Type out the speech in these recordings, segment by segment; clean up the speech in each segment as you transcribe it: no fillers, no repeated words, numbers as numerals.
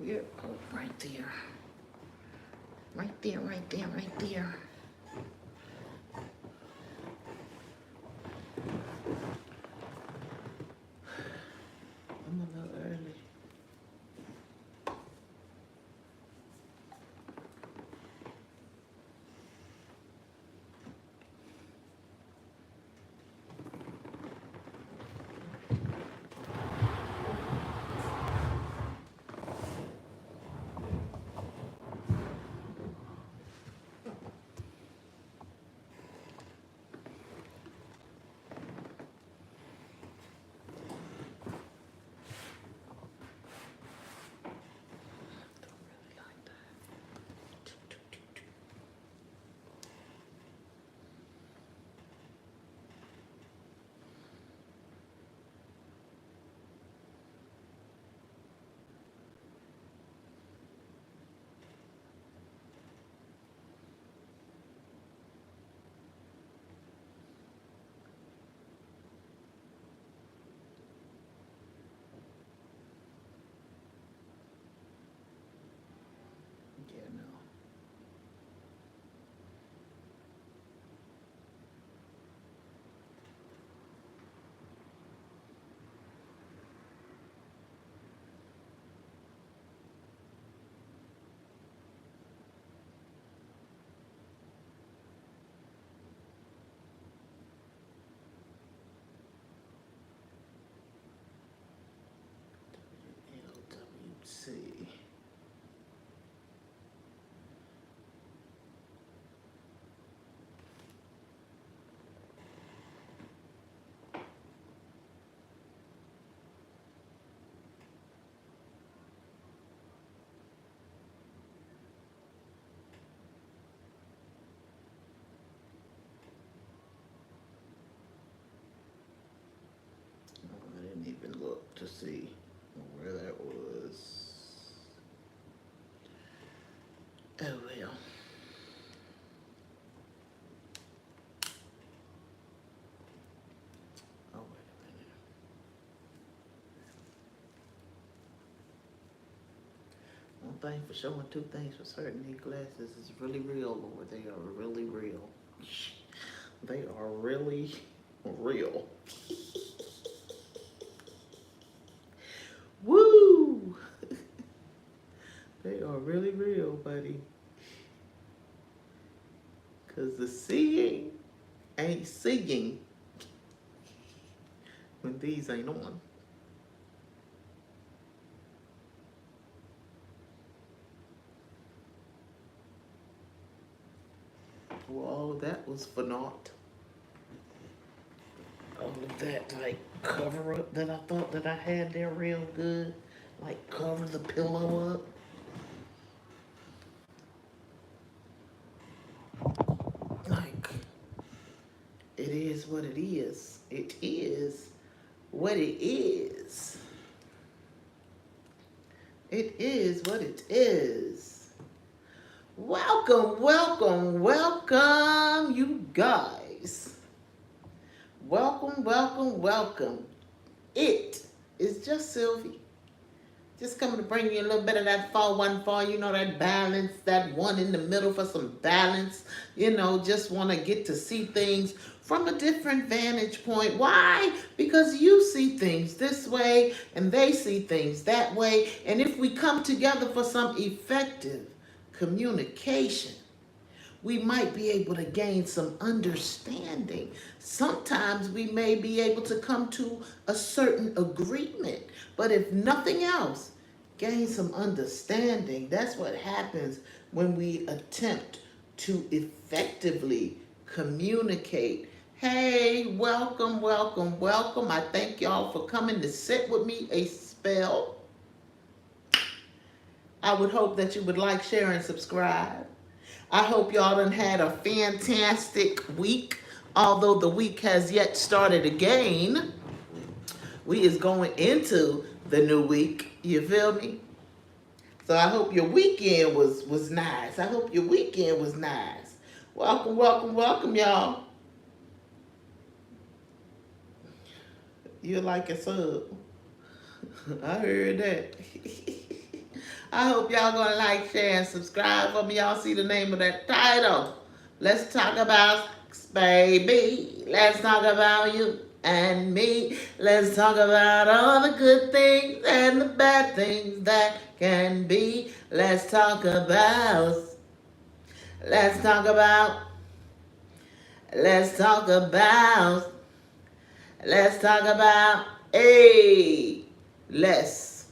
Yeah, oh, right there. Right there, right there, right there. I'm a little early. Don't really like that. Yeah, no. LWC. Oh, I didn't even look to see where that was. Oh well. Oh wait a minute. One thing for sure and two things for certain, these glasses is really real, Lord. They are really real. They are really real. Woo! They are really real, buddy. Cause the seeing ain't seeing when these ain't on. Well, all of that was for naught. All of that like cover up that I thought that I had there real good, like cover the pillow up. Like it is what it is. It is what it is. It is what it is. Welcome, welcome, welcome, you guys. Welcome, welcome, welcome. It is just Sylvie. Just coming to bring you a little bit of that 414, you know, that balance, that one in the middle for some balance. You know, just want to get to see things from a different vantage point. Why? Because you see things this way and they see things that way. And if we come together for some effective communication, we might be able to gain some understanding. Sometimes we may be able to come to a certain agreement, but if nothing else, gain some understanding. That's what happens when we attempt to effectively communicate. Hey, welcome, welcome, welcome. I thank y'all for coming to sit with me a spell. I would hope that you would like, share, and subscribe. I hope y'all done had a fantastic week. Although the week has yet started again, we is going into the new week. You feel me? So I hope your weekend was nice. I hope your weekend was nice. Welcome, welcome, welcome, y'all. You like a sub? I heard that. I hope y'all gonna like, share, and subscribe for me. Y'all see the name of that title. Let's talk about sex, baby. Let's talk about you and me. Let's talk about all the good things and the bad things that can be. Let's talk about. Let's talk about. Let's talk about. Let's talk about. Hey, less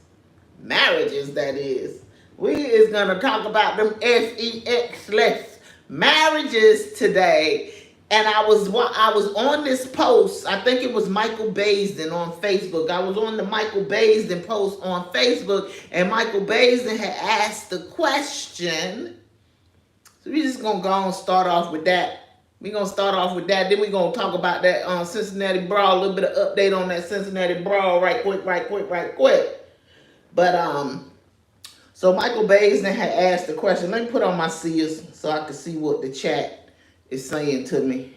marriages, that is. We is gonna talk about them S3X less marriages today. And I was on this post. I think it was Michael Baisden on Facebook. I was on the Michael Baisden post on Facebook, and Michael Baisden had asked the question. So we're just gonna go and start off with that. We're gonna start off with that. Then we're gonna talk about that Cincinnati Brawl, a little bit of update on that Cincinnati Brawl right quick. But so Michael Baisden had asked the question. Let me put on my seers so I can see what the chat is saying to me.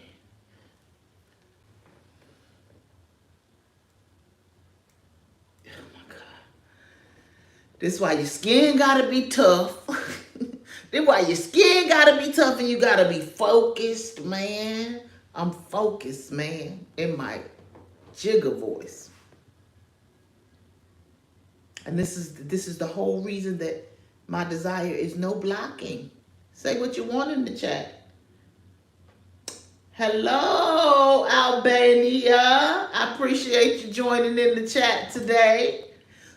Oh my God. This is why your skin gotta be tough. This is why your skin gotta be tough and you gotta be focused, man. I'm focused, man, in my jigger voice. And this is the whole reason that my desire is no blocking. Say what you want in the chat. Hello, Albania. I appreciate you joining in the chat today.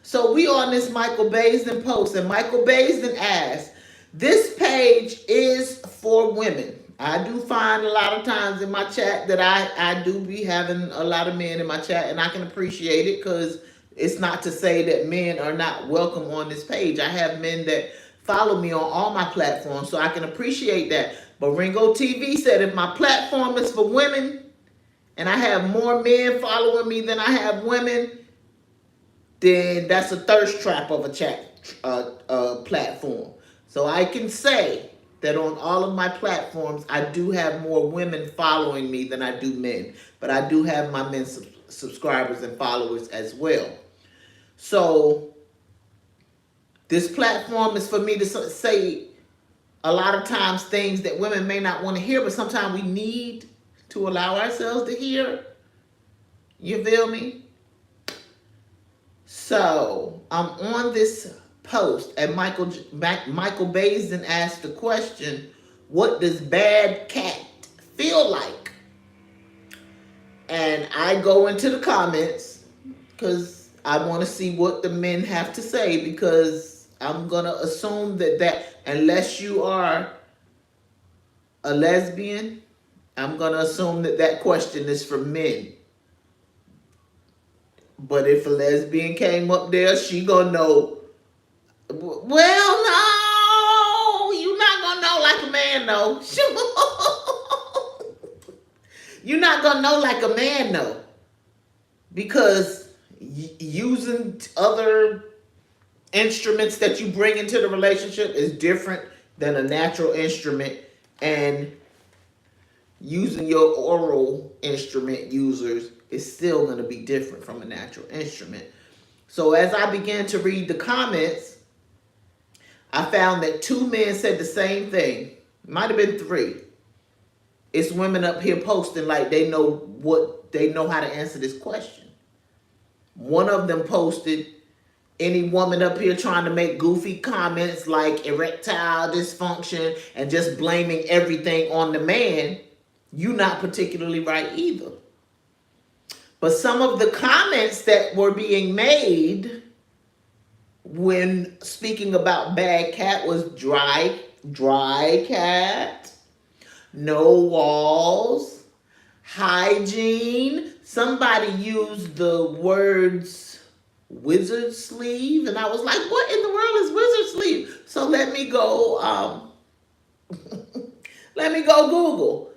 So we on this Michael Baisden post, and Michael Baisden asked, this page is for women. I do find a lot of times in my chat that I do be having a lot of men in my chat, and I can appreciate it because it's not to say that men are not welcome on this page. I have men that follow me on all my platforms, so I can appreciate that. But Ringo TV said if my platform is for women and I have more men following me than I have women, then that's a thirst trap of a chat platform. So I can say that on all of my platforms, I do have more women following me than I do men. But I do have my men subscribers and followers as well. So this platform is for me to say a lot of times things that women may not want to hear, but sometimes we need to allow ourselves to hear. You feel me? So I'm on this post, and Michael Baisden asked the question, what does bad cat feel like? And I go into the comments because I want to see what the men have to say, because I'm going to assume that unless you are a lesbian, I'm going to assume that question is for men. But if a lesbian came up there, she gonna know. Well, no, you're not gonna know like a man, though. You're not gonna know like a man, though, because using other instruments that you bring into the relationship is different than a natural instrument, and using your oral instrument users is still going to be different from a natural instrument. So as I began to read the comments, I found that 2 men said the same thing. Might have been 3. It's women up here posting like they know how to answer this question. One of them posted, any woman up here trying to make goofy comments like erectile dysfunction and just blaming everything on the man, you're not particularly right either. But some of the comments that were being made when speaking about bad cat was dry cat, no walls, hygiene. Somebody used the words wizard sleeve, and I was like, what in the world is wizard sleeve? So let me go Google.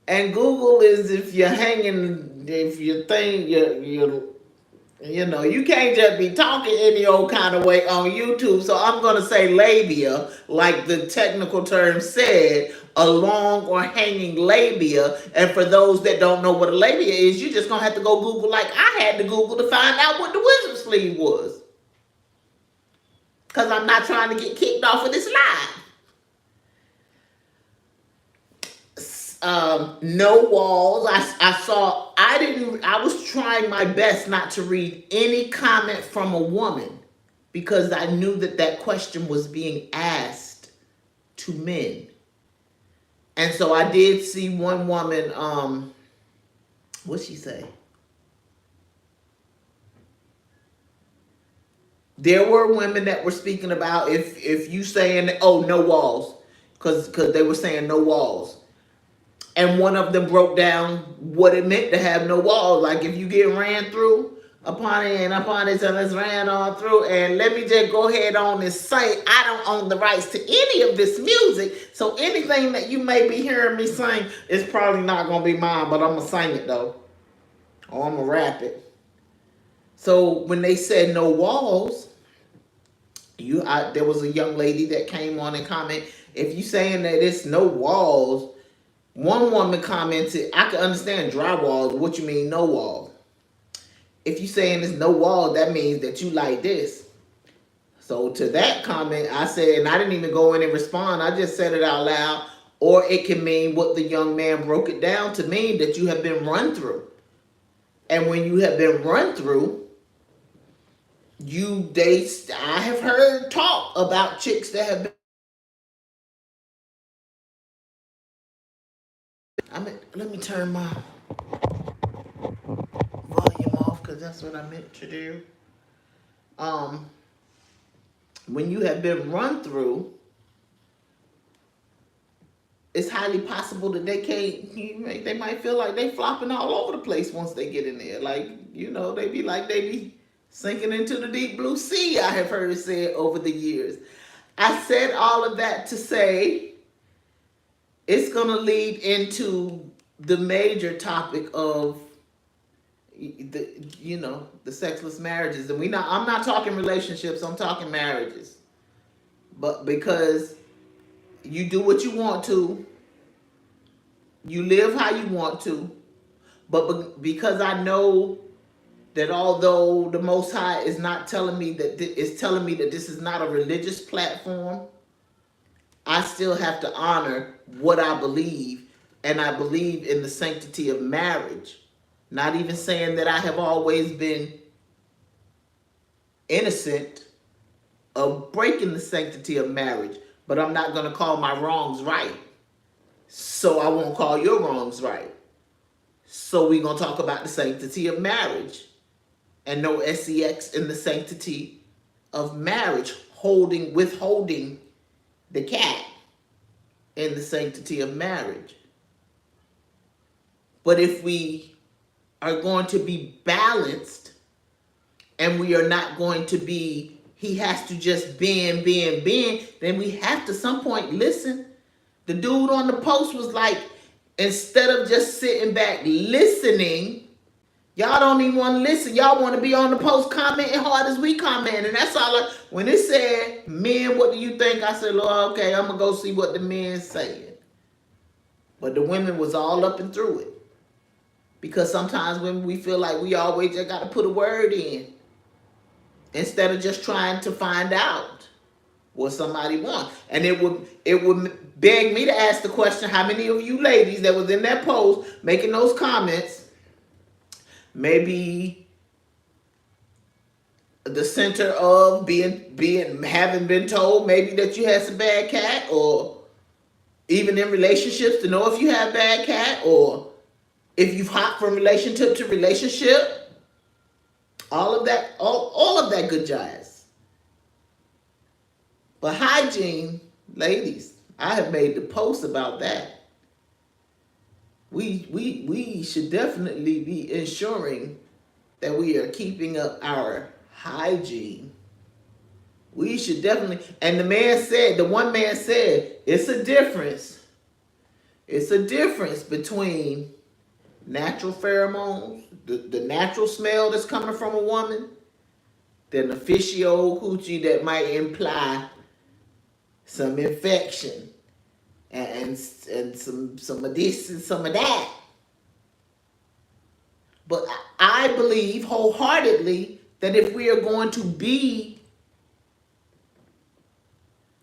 And Google is if you're hanging, if you think you can't just be talking any old kind of way on YouTube. So I'm going to say labia, like the technical term said, a long or hanging labia. And for those that don't know what a labia is, you're just going to have to go Google like I had to Google to find out what the wizard sleeve was. because I'm not trying to get kicked off of this live. No walls. I was trying my best not to read any comment from a woman because I knew that that question was being asked to men. And so I did see one woman, what'd she say? There were women that were speaking about if you saying, oh, no walls, because they were saying no walls. And one of them broke down what it meant to have no walls. Like if you get ran through upon it and upon it, so let's ran on through. And let me just go ahead on and say, I don't own the rights to any of this music. So anything that you may be hearing me sing is probably not going to be mine, but I'm going to sing it though. Or I'm going to rap it. So when they said no walls, there was a young lady that came on and commented, if you saying that it's no walls, one woman commented, I can understand drywall. What you mean no wall? If you saying there's no wall, that means that you like this. So to that comment, I said, and I didn't even go in and respond. I just said it out loud. Or it can mean what the young man broke it down to mean, that you have been run through. And when you have been run through, I have heard talk about chicks that have been. Let me turn my volume off because that's what I meant to do. When you have been run through, it's highly possible that they might feel like they flopping all over the place once they get in there. Like, they be sinking into the deep blue sea, I have heard it said over the years. I said all of that to say it's going to lead into the major topic of the sexless marriages. And I'm not talking relationships, I'm talking marriages. But because you do what you want to, you live how you want to, but because I know that although the Most High is not telling me that is telling me that this is not a religious platform, I still have to honor what I believe, and I believe in the sanctity of marriage. Not even saying that I have always been innocent of breaking the sanctity of marriage, but I'm not going to call my wrongs right. So I won't call your wrongs right. So we're going to talk about the sanctity of marriage. And no S3X in the sanctity of marriage, withholding the cat in the sanctity of marriage. But if we are going to be balanced and we are not going to be, he has to just bend, then we have to some point listen. The dude on the post was like, instead of just sitting back listening, y'all don't even want to listen. Y'all want to be on the post commenting hard as we comment. And that's all. When it said, men, what do you think? I said, Lord, okay, I'm going to go see what the men saying. But the women was all up and through it. Because sometimes when we feel like we always just got to put a word in, instead of just trying to find out what somebody wants. And it would beg me to ask the question, how many of you ladies that was in that post making those comments, maybe the center of having been told maybe that you had some bad cat, or even in relationships to know if you have bad cat, or if you've hopped from relationship to relationship, all of that good jazz. But hygiene, ladies, I have made the post about that. We should definitely be ensuring that we are keeping up our hygiene. We should definitely, and the one man said, it's a difference. It's a difference between natural pheromones, the natural smell that's coming from a woman, than the fishy old coochie that might imply some infection and some of this and some of that. But I believe wholeheartedly that if we are going to be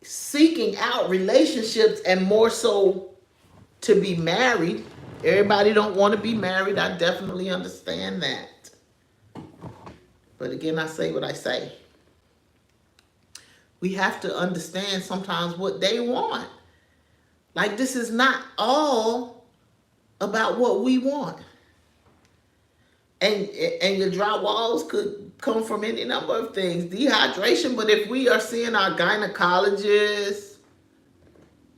seeking out relationships and more so to be married. Everybody don't want to be married. I definitely understand that. But again, I say what I say. We have to understand sometimes what they want. Like, this is not all about what we want. And your dry walls could come from any number of things. Dehydration, but if we are seeing our gynecologists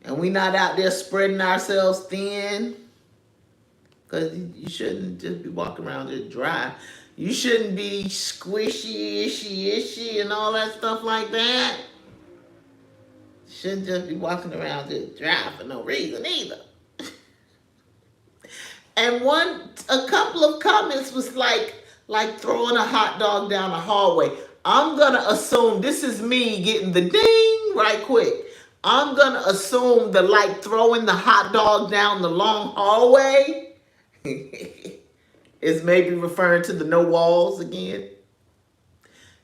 and we not out there spreading ourselves thin, because you shouldn't just be walking around just dry. You shouldn't be squishy, ishy, and all that stuff like that. You shouldn't just be walking around just dry for no reason either. And a couple of comments was like throwing a hot dog down the hallway. I'm gonna assume this is me getting the ding right quick. I'm gonna assume the like throwing the hot dog down the long hallway is maybe referring to the no walls again.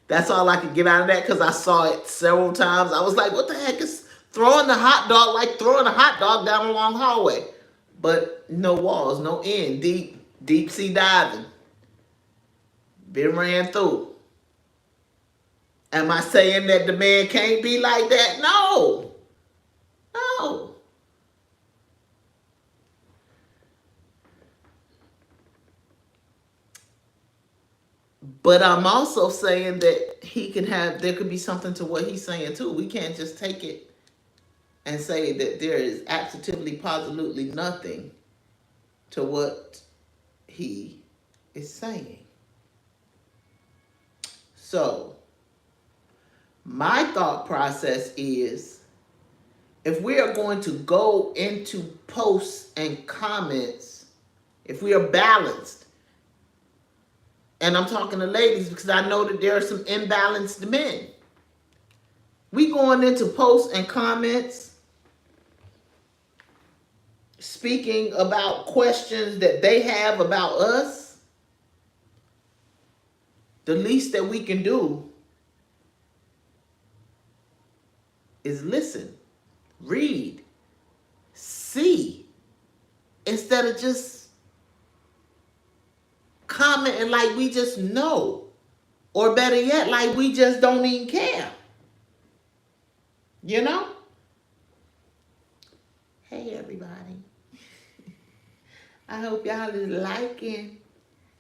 That's all I could get out of that because I saw it several times. I was like, what the heck is throwing the hot dog, like throwing a hot dog down a long hallway? But no walls, no end, deep sea diving. Been ran through. Am I saying that the man can't be like that? No. No. But I'm also saying that there could be something to what he's saying too. We can't just take it and say that there is absolutely nothing to what he is saying. So, my thought process is, if we are going to go into posts and comments, if we are balanced, and I'm talking to ladies because I know that there are some imbalanced men. We going into posts and comments, speaking about questions that they have about us. The least that we can do is listen, read, see, instead of just commenting like we just know, or better yet, like we just don't even care. You know? Hey everybody. I hope y'all is liking,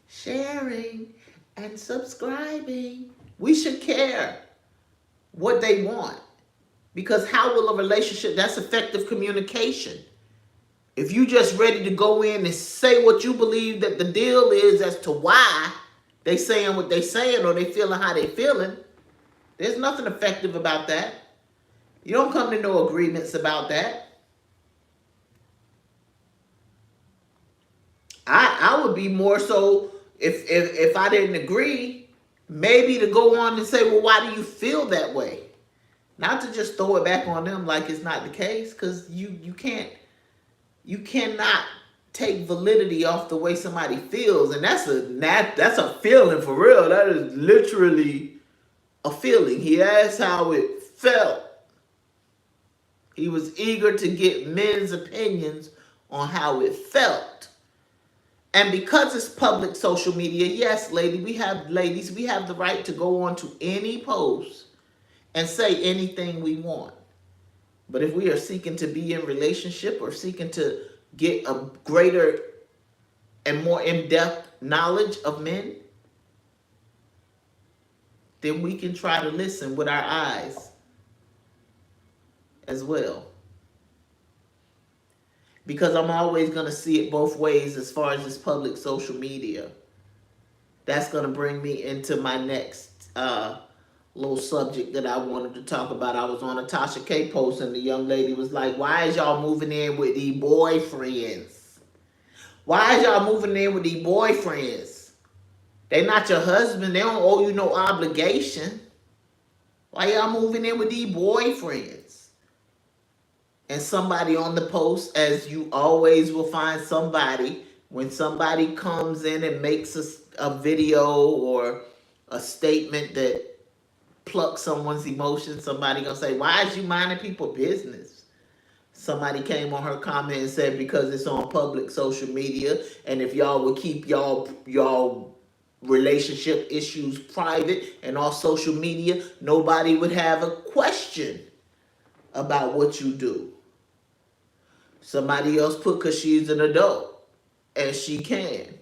sharing, and subscribing. We should care what they want. Because how will a relationship, that's effective communication. If you just ready to go in and say what you believe that the deal is as to why they saying what they saying or they feeling how they feeling, there's nothing effective about that. You don't come to no agreements about that. I would be more so, if I didn't agree, maybe to go on and say, well, why do you feel that way? Not to just throw it back on them like it's not the case, because you cannot take validity off the way somebody feels, and that's a feeling for real. That is literally a feeling. He asked how it felt. He was eager to get men's opinions on how it felt. And because it's public social media, yes, ladies, we have the right to go on to any post and say anything we want. But if we are seeking to be in relationship or seeking to get a greater and more in-depth knowledge of men, then we can try to listen with our eyes as well. Because I'm always going to see it both ways as far as this public social media. That's going to bring me into my next little subject that I wanted to talk about. I was on a Tasha K post and the young lady was like, why is y'all moving in with these boyfriends? Why is y'all moving in with these boyfriends? They not your husband. They don't owe you no obligation. Why y'all moving in with these boyfriends? And somebody on the post, as you always will find somebody, when somebody comes in and makes a video or a statement that pluck someone's emotions. Somebody gonna say, why is you minding people's business? Somebody came on her comment and said, because it's on public social media, and if y'all would keep y'all relationship issues private and on social media, nobody would have a question about what you do. Somebody else put, because she's an adult and she can.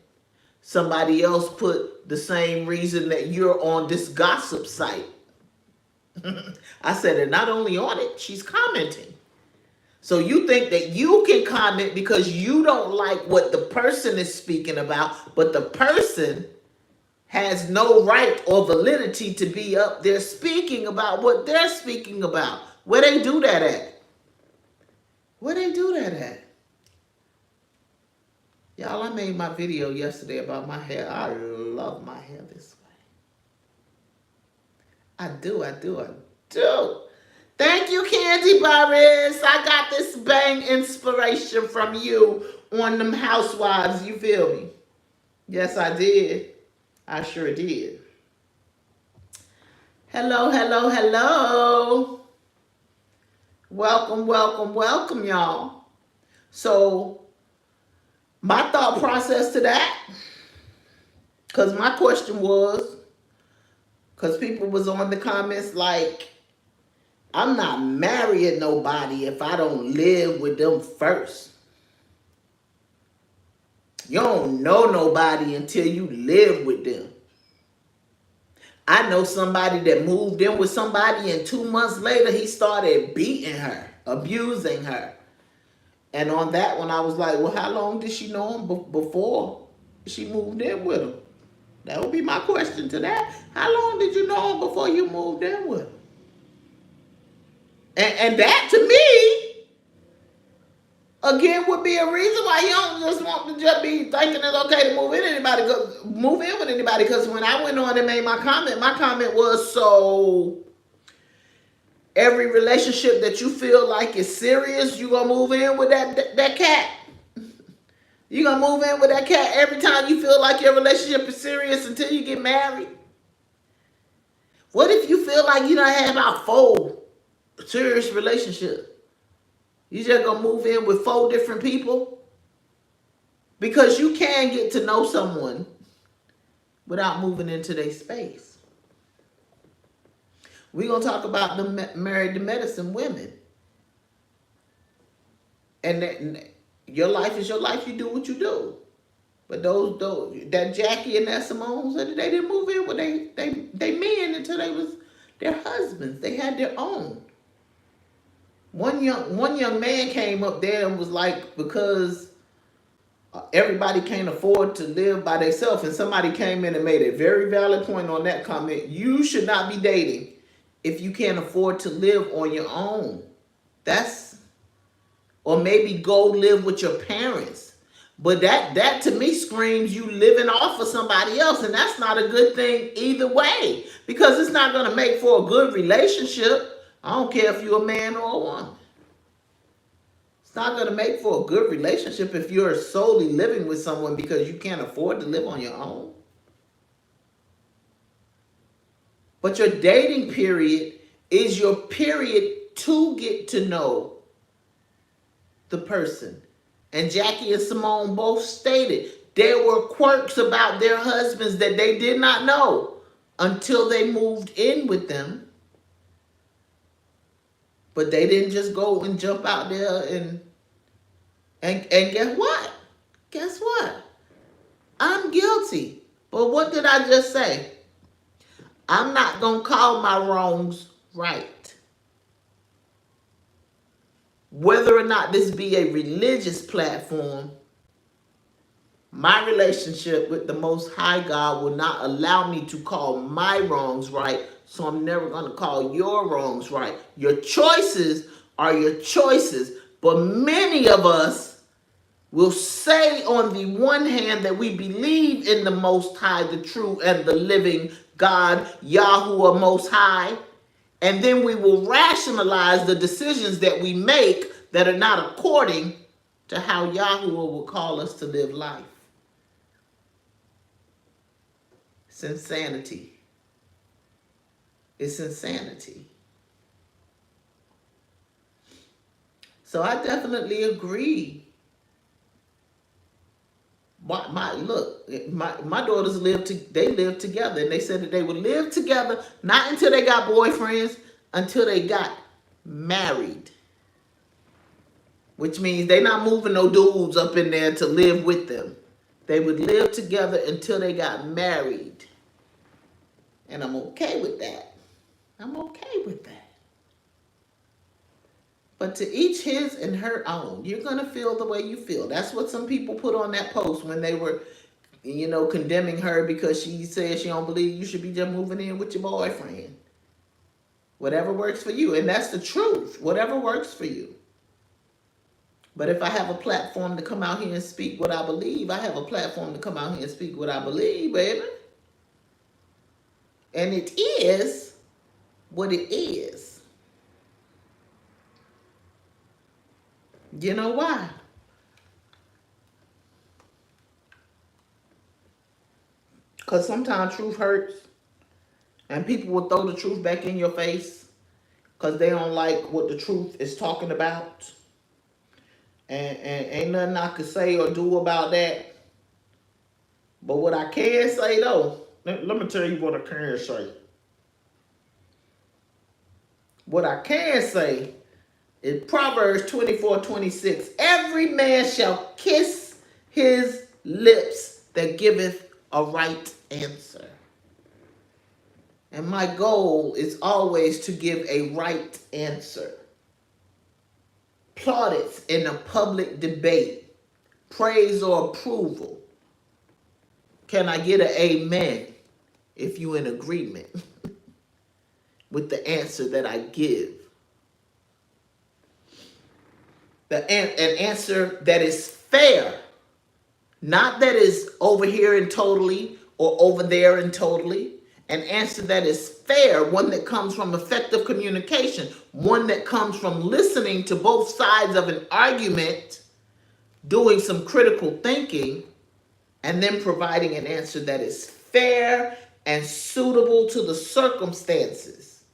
Somebody else put the same reason that you're on this gossip site. I said, and not only on it, she's commenting. So you think that you can comment because you don't like what the person is speaking about, but the person has no right or validity to be up there speaking about what they're speaking about. Where they do that at? Where they do that at? Y'all, I made my video yesterday about my hair. I love my hair this way. I do. Thank you, Candy Burris. I got this bang inspiration from you on them housewives. You feel me? Yes, I did. I sure did. Hello. Welcome, y'all. So, my thought process to that, because my question was, because people was on the comments like, I'm not marrying nobody if I don't live with them first. You don't know nobody until you live with them. I know somebody that moved in with somebody and 2 months later he started beating her, abusing her. And on that one I was like, well, how long did she know him before she moved in with him? That would be my question to that. How long did you know him before you moved in with him? And that to me, again, would be a reason why you don't just want to just be thinking it's okay to move in with anybody. Because when I went on and made my comment was, so every relationship that you feel like is serious, you gonna move in with that cat. You gonna move in with that cat every time you feel like your relationship is serious until you get married. What if you feel like you don't have about 4 serious relationships? You just gonna move in with 4 different people? Because you can get to know someone without moving into their space. We're gonna talk about the married to medicine women. And your life is your life, you do what you do. But those that Jackie and that Simone said they didn't move in with they men until they was their husbands. They had their own. One young man came up there and was like, because everybody can't afford to live by themselves, and somebody came in and made a very valid point on that comment. You should not be dating if you can't afford to live on your own. Or maybe go live with your parents. But that to me screams you living off of somebody else, and that's not a good thing either way, because it's not going to make for a good relationship. I don't care if you're a man or a woman. It's not going to make for a good relationship if you're solely living with someone because you can't afford to live on your own. But your dating period is your period to get to know the person. And Jackie and Simone both stated there were quirks about their husbands that they did not know until they moved in with them. But they didn't just go and jump out there and guess what? Guess what? I'm guilty. But what did I just say? I'm not going to call my wrongs right. Whether or not this be a religious platform, my relationship with the Most High God will not allow me to call my wrongs right, so I'm never going to call your wrongs right. Your choices are your choices, but many of us will say on the one hand that we believe in the Most High, the true and the living God, Yahuwah Most High, and then we will rationalize the decisions that we make that are not according to how Yahuwah will call us to live life. It's insanity. It's insanity. So I definitely agree. My daughters they lived together, and they said that they would live together not until they got boyfriends, until they got married, which means they not moving no dudes up in there to live with them. They would live together until they got married, and I'm okay with that. I'm okay with that. But to each his and her own. You're going to feel the way you feel. That's what some people put on that post when they were, condemning her because she said she don't believe you should be just moving in with your boyfriend. Whatever works for you. And that's the truth. Whatever works for you. But if I have a platform to come out here and speak what I believe, I have a platform to come out here and speak what I believe, baby. And it is what it is. You know why? Because sometimes truth hurts. And people will throw the truth back in your face because they don't like what the truth is talking about. And ain't nothing I could say or do about that. But what I can say, though, let me tell you what I can say. What I can say is Proverbs 24:26. Every man shall kiss his lips that giveth a right answer. And my goal is always to give a right answer. Plaudits in a public debate, praise or approval. Can I get an amen if you in agreement with the answer that I give? An answer that is fair, not that is over here and totally or over there and totally. An answer that is fair, one that comes from effective communication, one that comes from listening to both sides of an argument, doing some critical thinking, and then providing an answer that is fair and suitable to the circumstances,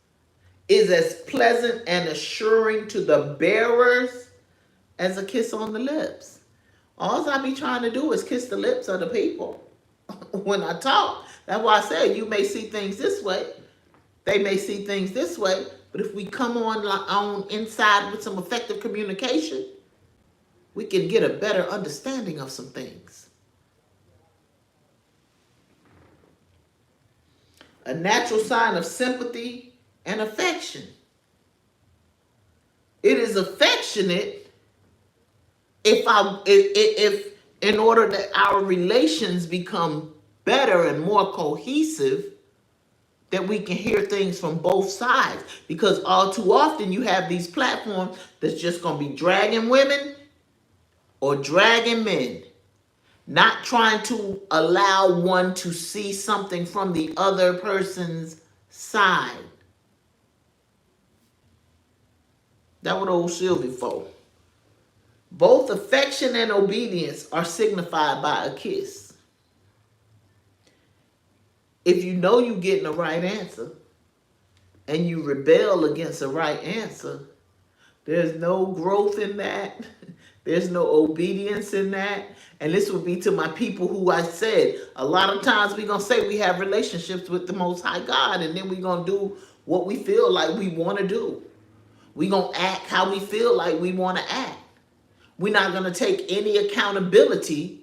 is as pleasant and assuring to the bearers as a kiss on the lips. All I be trying to do is kiss the lips of the people when I talk. That's why I said you may see things this way. They may see things this way. But if we come on inside with some effective communication, we can get a better understanding of some things. A natural sign of sympathy and affection. It is affectionate if in order that our relations become better and more cohesive, that we can hear things from both sides. Because all too often you have these platforms that's just going to be dragging women or dragging men, not trying to allow one to see something from the other person's side. That's what old Sylvie for. Both affection and obedience are signified by a kiss. If you know you're getting the right answer and you rebel against the right answer, there's no growth in that. There's no obedience in that. And this would be to my people who I said, a lot of times we're going to say we have relationships with the Most High God, and then we're going to do what we feel like we want to do. We're going to act how we feel like we want to act. We're not going to take any accountability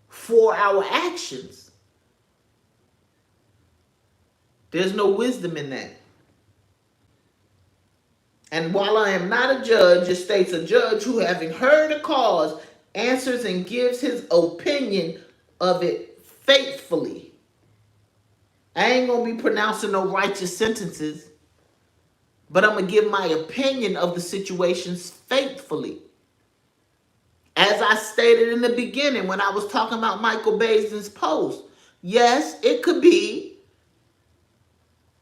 for our actions. There's no wisdom in that. And while I am not a judge, it states a judge who, having heard a cause, answers and gives his opinion of it faithfully. I ain't going to be pronouncing no righteous sentences, but I'm going to give my opinion of the situations faithfully. As I stated in the beginning when I was talking about Michael Basin's post, yes, it could be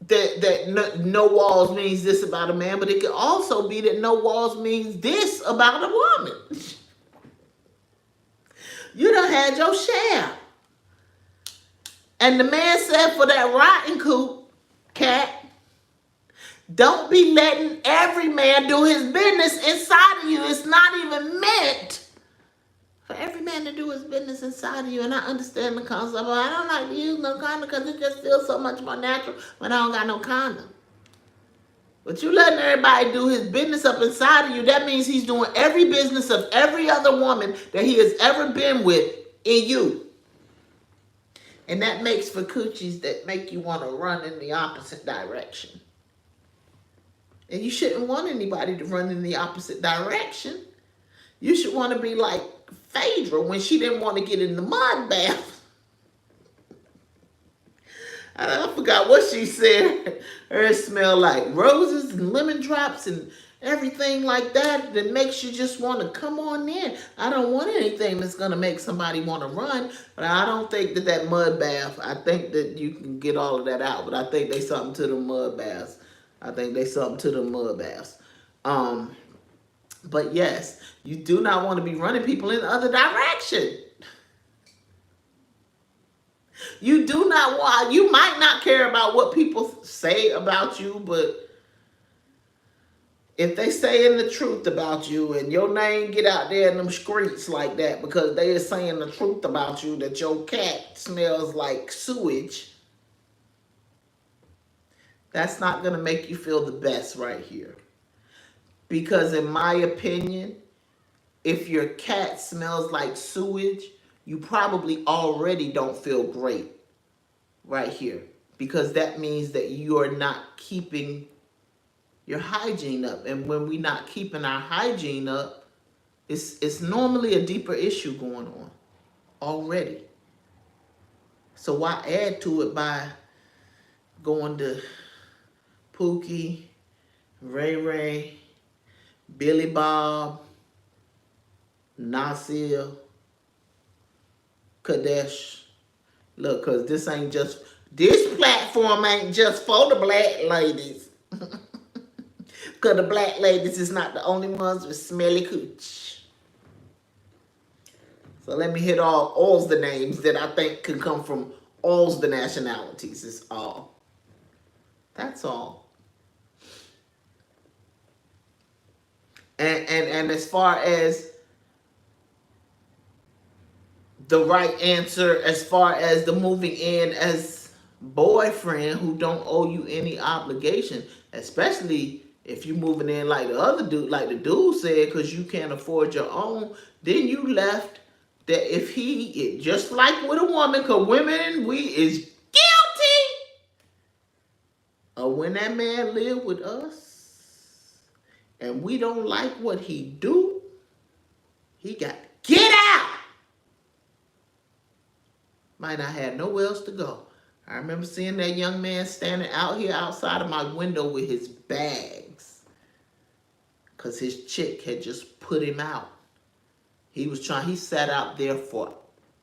that no walls means this about a man, but it could also be that no walls means this about a woman. You done had your share. And the man said for that rotten coop, Don't be letting every man do his business inside of you. It's not even meant for every man to do his business inside of you. And I understand the concept. I don't like to use no condom because it just feels so much more natural when I don't got no condom. But you letting everybody do his business up inside of you, that means he's doing every business of every other woman that he has ever been with in you. And that makes for coochies that make you want to run in the opposite direction. And you shouldn't want anybody to run in the opposite direction. You should want to be like Phaedra when she didn't want to get in the mud bath. I forgot what she said. Hers smell like roses and lemon drops and everything like that makes you just want to come on in. I don't want anything that's going to make somebody want to run, but I don't think that mud bath, I think that you can get all of that out, but I think they something to the mud baths. But yes, you do not want to be running people in the other direction. You do not want, you might not care about what people say about you, but if they saying the truth about you and your name get out there in them streets like that because they are saying the truth about you, that your cat smells like sewage, that's not going to make you feel the best right here. Because in my opinion, if your cat smells like sewage, you probably already don't feel great right here. Because that means that you are not keeping your hygiene up. And when we're not keeping our hygiene up, it's normally a deeper issue going on already. So why add to it by going to Pookie, Ray Ray, Billy Bob, Nasir, Kadesh? Look, because this platform ain't just for the black ladies. Because the black ladies is not the only ones with smelly cooch. So let me hit all the names that I think can come from all the nationalities. It's all. That's all. And as far as the right answer, as far as the moving in as boyfriend who don't owe you any obligation, especially if you moving in like the other dude, like the dude said, because you can't afford your own, then you left that if just like with a woman, because women, we is guilty of when that man live with us and we don't like what he do, he got to get out. Might not have nowhere else to go. I remember seeing that young man standing out here outside of my window with his bags because his chick had just put him out. He sat out there for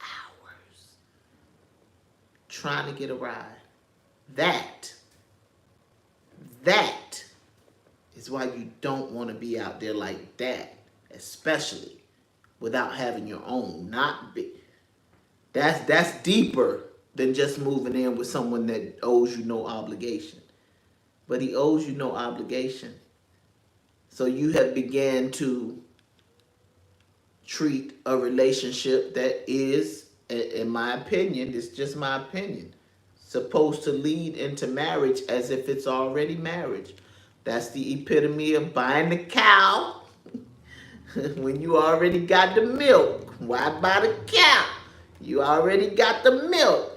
hours trying to get a ride. That is why you don't want to be out there like that, especially without having your own. That's deeper than just moving in with someone that owes you no obligation. But he owes you no obligation. So you have began to treat a relationship that is, in my opinion, it's just my opinion, supposed to lead into marriage as if it's already marriage. That's the epitome of buying the cow when you already got the milk. Why buy the cow? You already got the milk.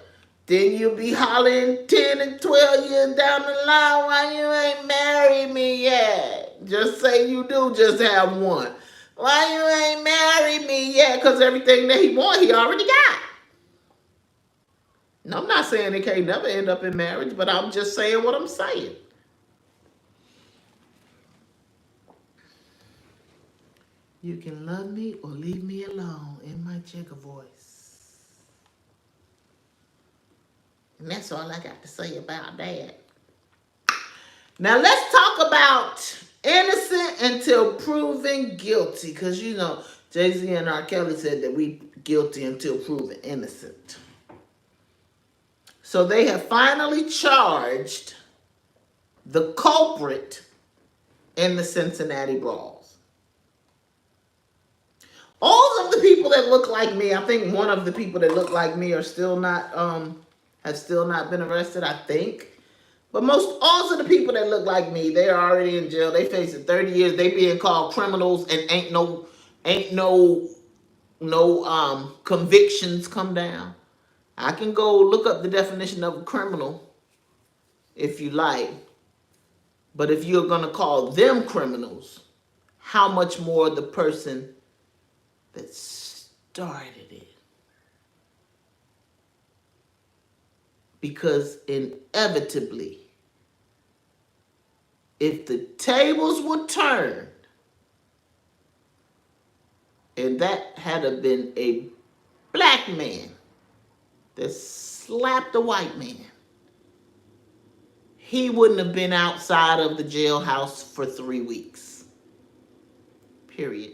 Then you'll be hollering 10 and 12 years down the line, why you ain't married me yet? Just say you do just have one. Why you ain't married me yet? Because everything that he want, he already got. No, I'm not saying it can't never end up in marriage, but I'm just saying what I'm saying. You can love me or leave me alone in my jigger voice. And that's all I got to say about that. Now let's talk about innocent until proven guilty. Because, you know, Jay-Z and R. Kelly said that we guilty until proven innocent. So they have finally charged the culprit in the Cincinnati brawls. All of the people that look like me, I think one of the people that look like me are still not, have still not been arrested, I think. But most, all of the people that look like me, they are already in jail. They facing 30 years. They being called criminals and ain't no convictions come down. I can go look up the definition of a criminal if you like. But if you're going to call them criminals, how much more the person that started it? Because inevitably, if the tables were turned, and that had been a black man that slapped a white man, he wouldn't have been outside of the jailhouse for 3 weeks. Period.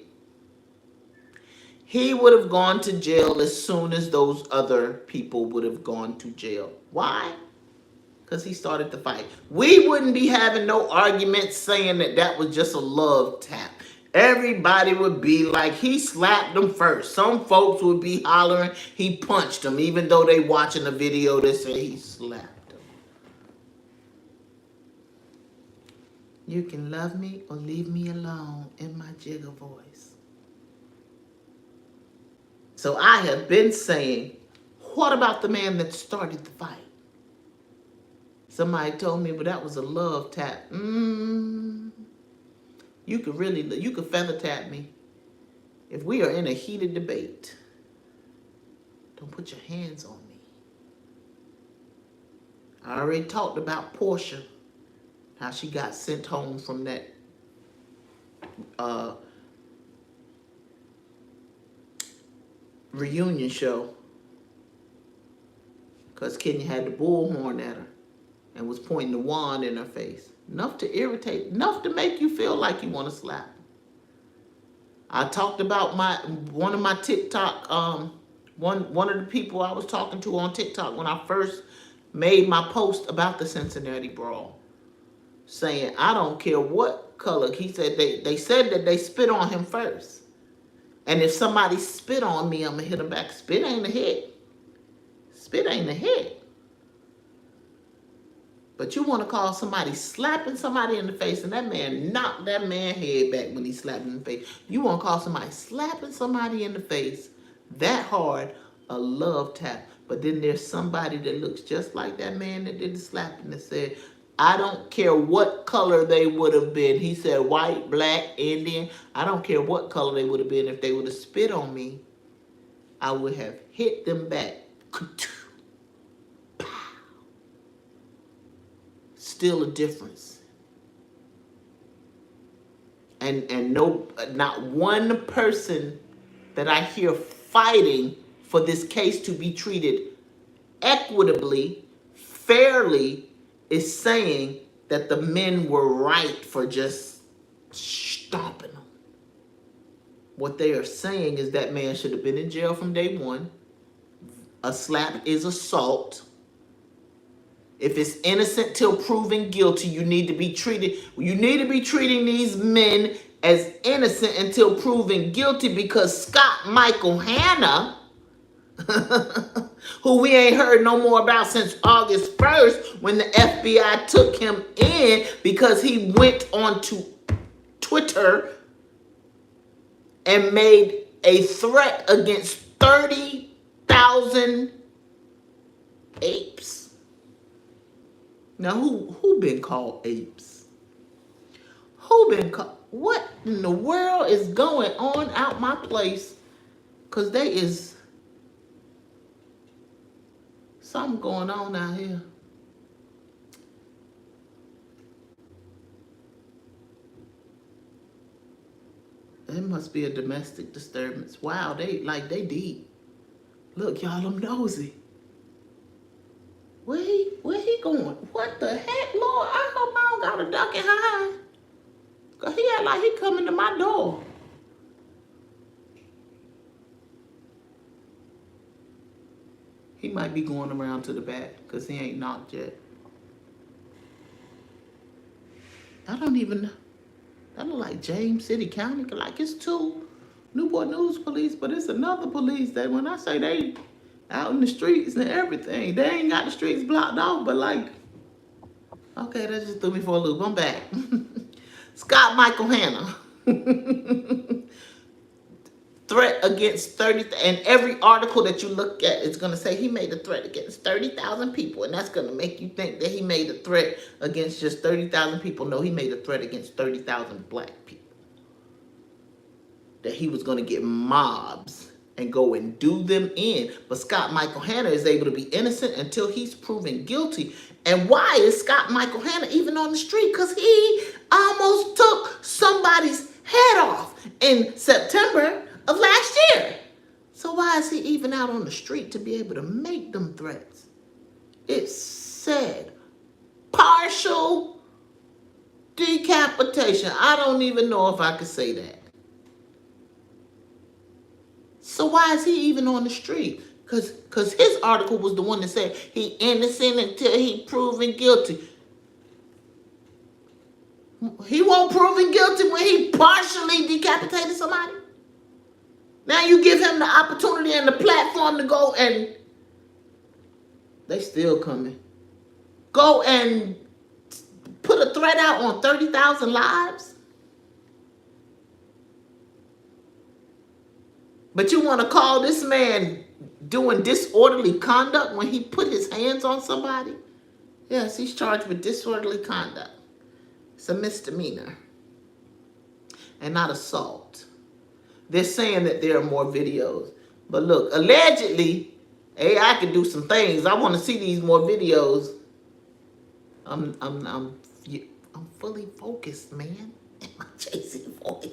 He would have gone to jail as soon as those other people would have gone to jail. Why? Because he started the fight. We wouldn't be having no arguments saying that that was just a love tap. Everybody would be like, he slapped them first. Some folks would be hollering, he punched them, even though they watching a video that say he slapped them. You can love me or leave me alone in my jigger voice. So I have been saying, what about the man that started the fight? Somebody told me, but that was a love tap. You could feather tap me. If we are in a heated debate, don't put your hands on me. I already talked about Portia, how she got sent home from that reunion show because Kenya had the bullhorn at her and was pointing the wand in her face. Enough to irritate, enough to make you feel like you want to slap her. I talked about one of my TikTok, one of the people I was talking to on TikTok when I first made my post about the Cincinnati brawl, saying, I don't care what color. He said they said that they spit on him first. And if somebody spit on me, I'm going to hit them back. Spit ain't a hit. Spit ain't a hit. But you want to call somebody slapping somebody in the face, and that man knocked that man's head back when he slapped him in the face. You want to call somebody slapping somebody in the face that hard a love tap. But then there's somebody that looks just like that man that did the slapping that said, I don't care what color they would have been. He said white, black, Indian. I don't care what color they would have been. If they would have spit on me, I would have hit them back. Still a difference. And no, not one person that I hear fighting for this case to be treated equitably, fairly, is saying that the men were right for just stomping them. What they are saying is that man should have been in jail from day one. A slap is assault. If it's innocent till proven guilty, you need to be treating these men as innocent until proven guilty, because Scott Michael Hanna, who we ain't heard no more about since August 1st when the FBI took him in because he went onto Twitter and made a threat against 30,000 apes. Now, who been called apes? Who been called? What in the world is going on out my place? Because there is something going on out here. It must be a domestic disturbance. Wow, they deep. Look, y'all, I'm nosy. Where he going? What the heck, Lord? I hope I don't got to duck and hide. Because he act like he coming to my door. He might be going around to the back because he ain't knocked yet. I don't even, that look like James City County. Like it's two Newport News police, but it's another police that when I say they out in the streets and everything, they ain't got the streets blocked off, but like, okay, that just threw me for a loop. I'm back. Scott Michael Hanna. Threat against 30, and every article that you look at is going to say he made a threat against 30,000 people, and that's going to make you think that he made a threat against just 30,000 people. No, he made a threat against 30,000 black people. That he was going to get mobs and go and do them in. But Scott Michael Hanna is able to be innocent until he's proven guilty. And why is Scott Michael Hanna even on the street? Because he almost took somebody's head off in September of last year. So why is he even out on the street to be able to make them threats? It said partial decapitation. I don't even know if I could say that. So why is he even on the street? Because his article was the one that said he innocent until he proven guilty. He won't proven guilty when he partially decapitated somebody. Now you give him the opportunity and the platform to go and they still coming. Go and put a threat out on 30,000 lives. But you want to call this man doing disorderly conduct when he put his hands on somebody? Yes, he's charged with disorderly conduct. It's a misdemeanor and not assault. They're saying that there are more videos. But look, allegedly, AI can do some things. I want to see these more videos. I'm fully focused, man. And my chasing voice.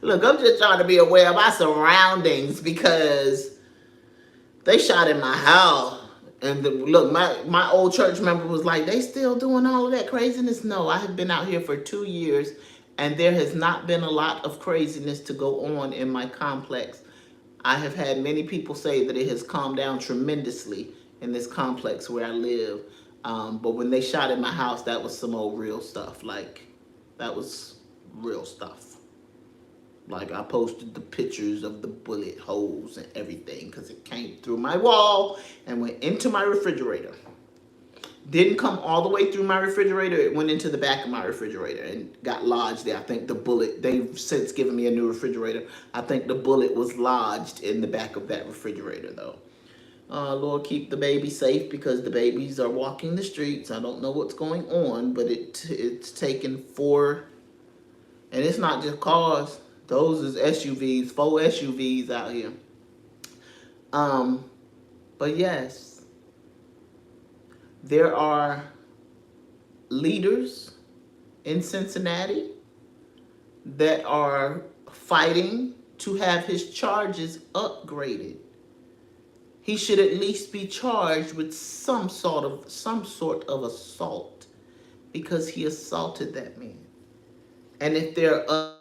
Look, I'm just trying to be aware of my surroundings because they shot in my house. And look, my old church member was like, they still doing all of that craziness? No, I have been out here for 2 years. And there has not been a lot of craziness to go on in my complex. I have had many people say that it has calmed down tremendously in this complex where I live. But when they shot in my house, that was some old real stuff. Like, that was real stuff. Like, I posted the pictures of the bullet holes and everything because it came through my wall and went into my refrigerator. Didn't come all the way through my refrigerator. It went into the back of my refrigerator and got lodged there. I think the bullet, they've since given me a new refrigerator. I think the bullet was lodged in the back of that refrigerator, though. Lord, keep the baby safe because the babies are walking the streets. I don't know what's going on, but it's taken 4, and it's not just cars. Those is SUVs, 4 SUVs out here. But yes. There are leaders in Cincinnati that are fighting to have his charges upgraded. He should at least be charged with some sort of assault because he assaulted that man. And if there are